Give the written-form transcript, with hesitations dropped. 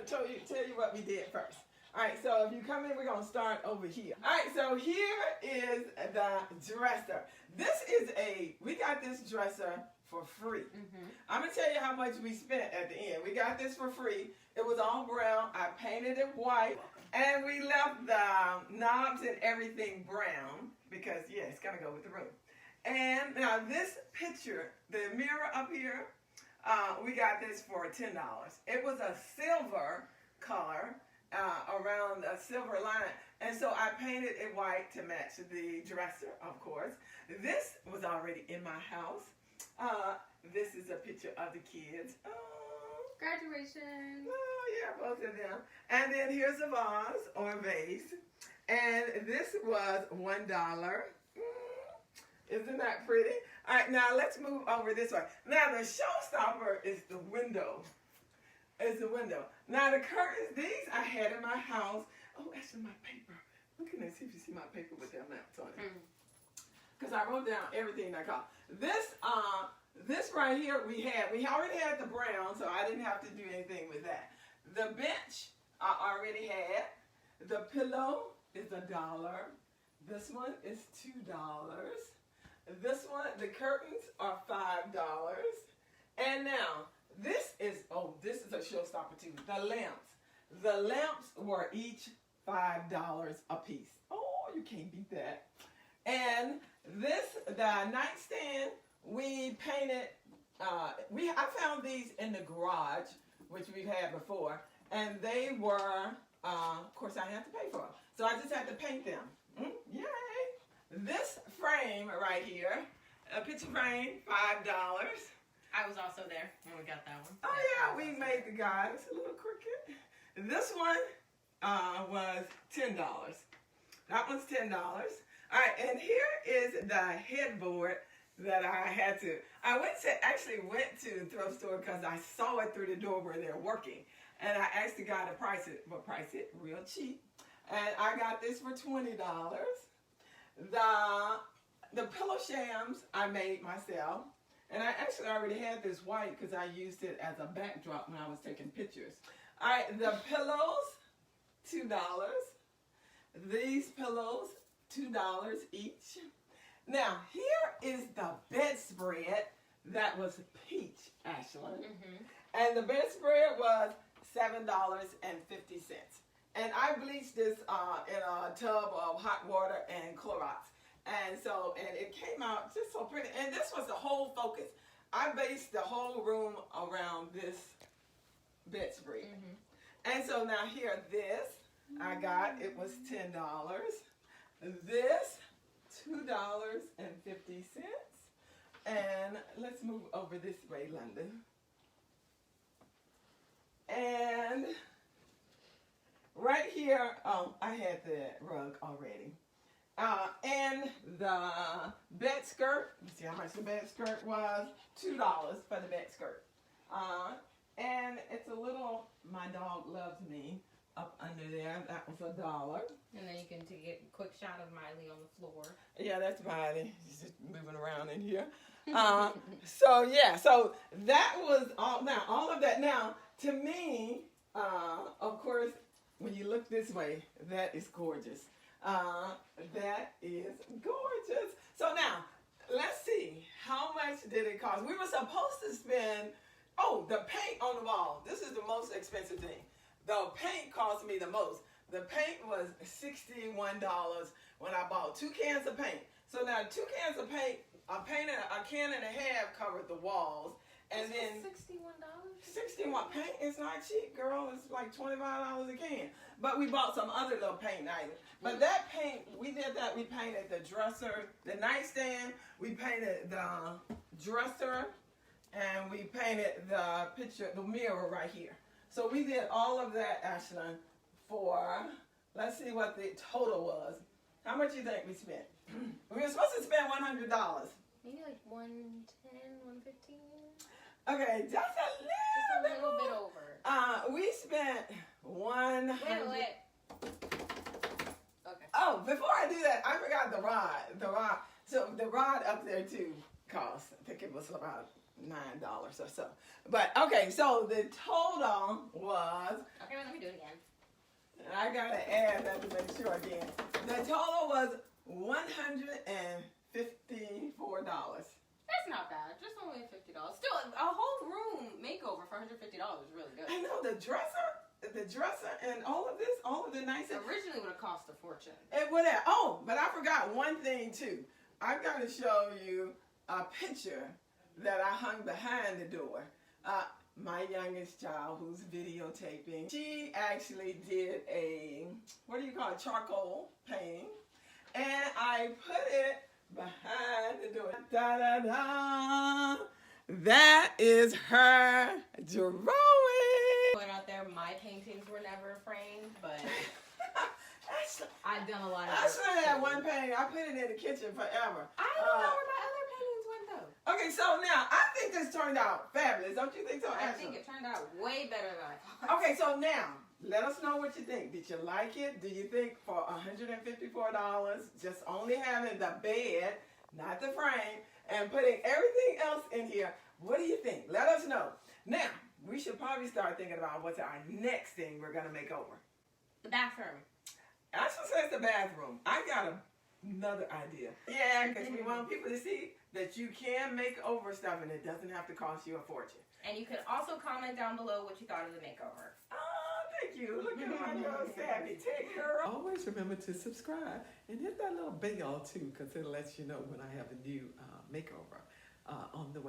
tell you what we did first. All right, so if you come in, we're going to start over here. All right, so here is the dresser. We got this dresser for free. I'm going to tell you how much we spent at the end. We got this for free. It was all brown. I painted it white. And we left the knobs and everything brown because, yeah, it's going to go with the room. And now this picture, the mirror up here, we got this for $10. It was a silver color around a silver line. And so I painted it white to match the dresser, of course. This was already in my house. This is a picture of the kids. Graduation. Oh, yeah, both of them. And then here's a vase or vase. And this was $1. Isn't that pretty? All right, now let's move over this way. Now the showstopper is the window. Now the curtains, these I had in my house. Oh, actually my paper. Look at this, see if you see my paper with them maps on it. Because I wrote down everything I caught. This right here we already had the brown, so I didn't have to do anything with that. The bench I already had. The pillow is $1. This one is $2. This one, the curtains are $5. And now, this is a showstopper too. The lamps were each $5 a piece. Oh, you can't beat that. And the nightstand, we painted, I found these in the garage, which we've had before, and they were, of course I had to pay for them. So I just had to paint them. Yay! This frame right here, a picture frame, $5. I was also there when we got that one. Oh yeah, we made the guys a little crooked. This one was $10. That one's $10. All right, and here is the headboard that I actually went to the thrift store because I saw it through the door where they're working. And I asked the guy to price it real cheap. And I got this for $20. The pillow shams I made myself. And I actually already had this white because I used it as a backdrop when I was taking pictures. All right, the pillows, $2. These pillows, $2 each. Now, here is the bedspread that was peach, Ashlyn. And the bedspread was $7.50. And I bleached this in a tub of hot water and Clorox. And it came out just so pretty. And this was the whole focus. I based the whole room around this bedspread. And so now here, this I got, it was $10. This, $2.50. And let's move over this way, London. And right here, I had the rug already. And the bed skirt, you see how much the bed skirt was? $2 for the bed skirt. And it's a little, my dog loves me, up under there. That was $1. And then you can get a quick shot of Miley on the floor. Yeah, that's Miley. She's just moving around in here. So that was all. Now, all of that. Now, to me, of course, when you look this way, that is gorgeous. That is gorgeous. So now, let's see. How much did it cost? We were supposed to spend, the paint on the wall. This is the most expensive thing. The paint cost me the most. The paint was $61 when I bought 2 cans of paint. So now 2 cans of paint, a can and a half covered the walls. And this then $61? $61 paint is not cheap, girl. It's like $25 a can. But we bought some other little paint items. But that paint, we did that. We painted the dresser, the nightstand. We painted the dresser, and we painted the mirror right here. So we did all of that, Ashlyn, for, let's see what the total was. How much do you think we spent? We were supposed to spend $100. Maybe like 110, 115. Okay, just a little bit over. We spent $100. Wait. Okay. Oh, before I do that, I forgot the rod. So the rod up there too cost. I think it was about $9 or so. But okay, so the total was. Okay, well, let me do it again. I gotta add that to make sure again. The total was $154. That's not bad. Just only $50. Still, a whole room makeover for $150 is really good. I know the dresser, and all of the nice. Originally would have cost a fortune. It would have. Oh, but I forgot one thing too. I've got to show you a picture that I hung behind the door. My youngest child, who's videotaping, she actually did a, what do you call it, charcoal painting, and I put it behind the door. Da da da. That is her drawing. Going out there, my paintings were never framed, but I've done a lot of. I still had one painting. I put it in the kitchen forever. I don't know where my other paintings went though. Okay, so now I think this turned out fabulous. Don't you think so, I Ashley? think it turned out way better than I thought. Okay, so now let us know what you think. Did you like it? Do you think for $154, just only having the bed, not the frame, and putting everything else in here, what do you think? Let us know. Now, we should probably start thinking about what's our next thing we're going to make over. The bathroom. Ashley says the bathroom. I got another idea. Yeah, because we want people to see that you can make over stuff and it doesn't have to cost you a fortune. And you can also comment down below what you thought of the makeover. Oh, thank you. Look at my little savvy tech girl. Always remember to subscribe and hit that little bell too, because it lets you know when I have a new makeover on the way.